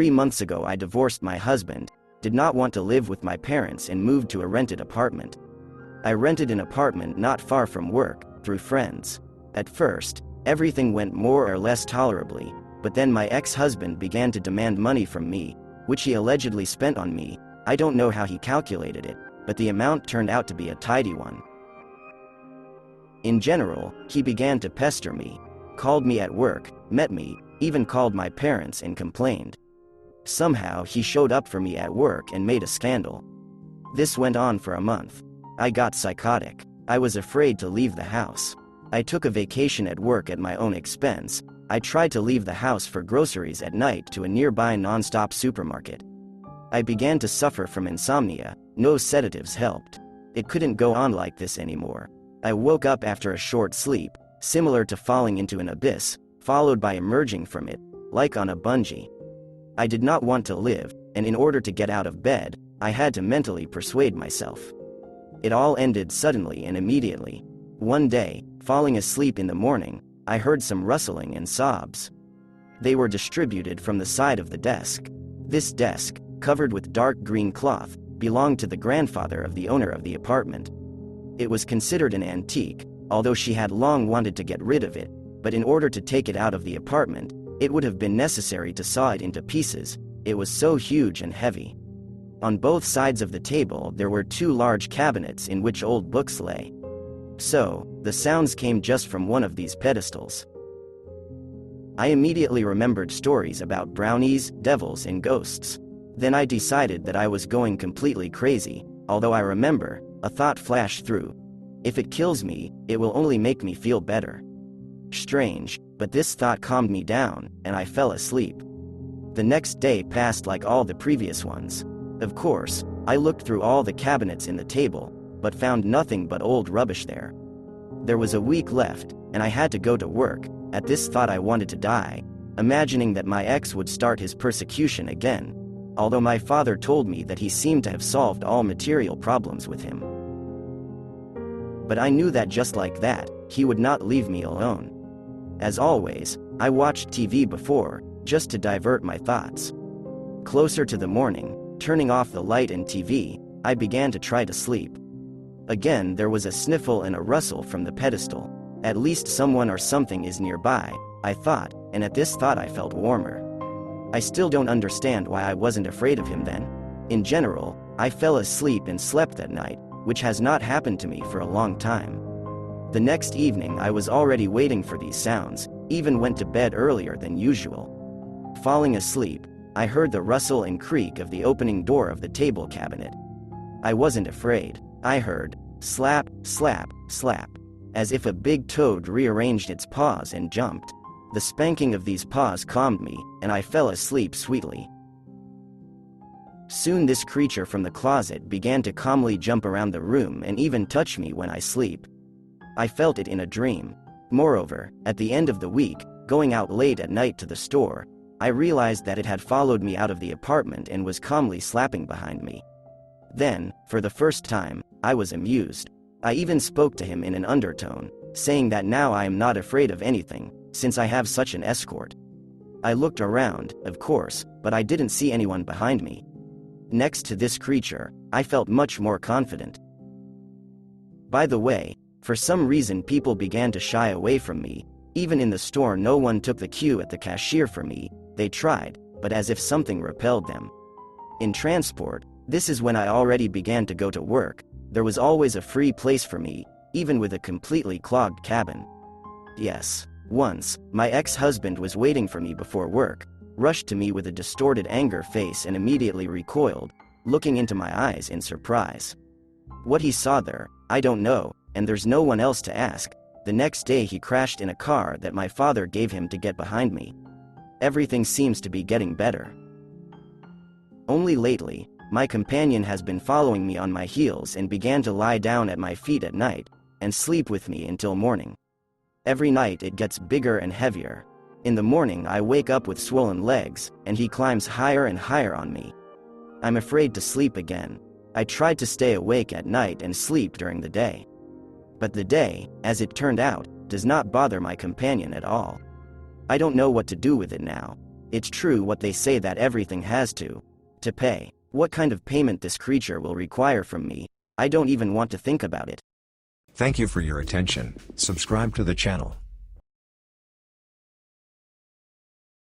3 months ago I divorced my husband, did not want to live with my parents and moved to a rented apartment. I rented an apartment not far from work, through friends. At first, everything went more or less tolerably, but then my ex-husband began to demand money from me, which he allegedly spent on me. I don't know how he calculated it, but the amount turned out to be a tidy one. In general, he began to pester me, called me at work, met me, even called my parents and complained. Somehow he showed up for me at work and made a scandal. This went on for a month. I got psychotic. I was afraid to leave the house. I took a vacation at work at my own expense. I tried to leave the house for groceries at night to a nearby non-stop supermarket. I began to suffer from insomnia. No sedatives helped. It couldn't go on like this anymore. I woke up after a short sleep, similar to falling into an abyss, followed by emerging from it, like on a bungee. I did not want to live, and in order to get out of bed, I had to mentally persuade myself. It all ended suddenly and immediately. One day, falling asleep in the morning, I heard some rustling and sobs. They were distributed from the side of the desk. This desk, covered with dark green cloth, belonged to the grandfather of the owner of the apartment. It was considered an antique, although she had long wanted to get rid of it, but in order to take it out of the apartment, it would have been necessary to saw it into pieces. It was so huge and heavy. On both sides of the table there were 2 large cabinets in which old books lay. So, the sounds came just from one of these pedestals. I immediately remembered stories about brownies, devils, and ghosts. Then I decided that I was going completely crazy, although I remember, a thought flashed through. If it kills me, it will only make me feel better. Strange, but this thought calmed me down, and I fell asleep. The next day passed like all the previous ones. Of course, I looked through all the cabinets in the table, but found nothing but old rubbish there. There was a week left, and I had to go to work. At this thought I wanted to die, imagining that my ex would start his persecution again, although my father told me that he seemed to have solved all material problems with him. But I knew that just like that, he would not leave me alone. As always, I watched TV before, just to divert my thoughts. Closer to the morning, turning off the light and TV, I began to try to sleep. Again there was a sniffle and a rustle from the pedestal. At least someone or something is nearby, I thought, and at this thought I felt warmer. I still don't understand why I wasn't afraid of him then. In general, I fell asleep and slept that night, which has not happened to me for a long time. The next evening I was already waiting for these sounds, even went to bed earlier than usual. Falling asleep, I heard the rustle and creak of the opening door of the table cabinet. I wasn't afraid. I heard slap, slap, slap, as if a big toad rearranged its paws and jumped. The spanking of these paws calmed me, and I fell asleep sweetly. Soon this creature from the closet began to calmly jump around the room and even touch me when I sleep. I felt it in a dream. Moreover, at the end of the week, going out late at night to the store, I realized that it had followed me out of the apartment and was calmly slapping behind me. Then, for the first time, I was amused. I even spoke to him in an undertone, saying that now I am not afraid of anything, since I have such an escort. I looked around, of course, but I didn't see anyone behind me. Next to this creature, I felt much more confident. By the way, for some reason people began to shy away from me. Even in the store no one took the cue at the cashier for me. They tried, but as if something repelled them. In transport, this is when I already began to go to work. There was always a free place for me, even with a completely clogged cabin. Yes, once, my ex-husband was waiting for me before work, rushed to me with a distorted anger face and immediately recoiled, looking into my eyes in surprise. What he saw there, I don't know, and there's no one else to ask. The next day he crashed in a car that my father gave him to get behind me. Everything seems to be getting better. Only lately, my companion has been following me on my heels and began to lie down at my feet at night, and sleep with me until morning. Every night it gets bigger and heavier. In the morning I wake up with swollen legs, and he climbs higher and higher on me. I'm afraid to sleep again. I tried to stay awake at night and sleep during the day. But the day, as it turned out, does not bother my companion at all. I don't know what to do with it now. It's true what they say that everything has to pay. What kind of payment this creature will require from me, I don't even want to think about it. Thank you for your attention. Subscribe to the channel.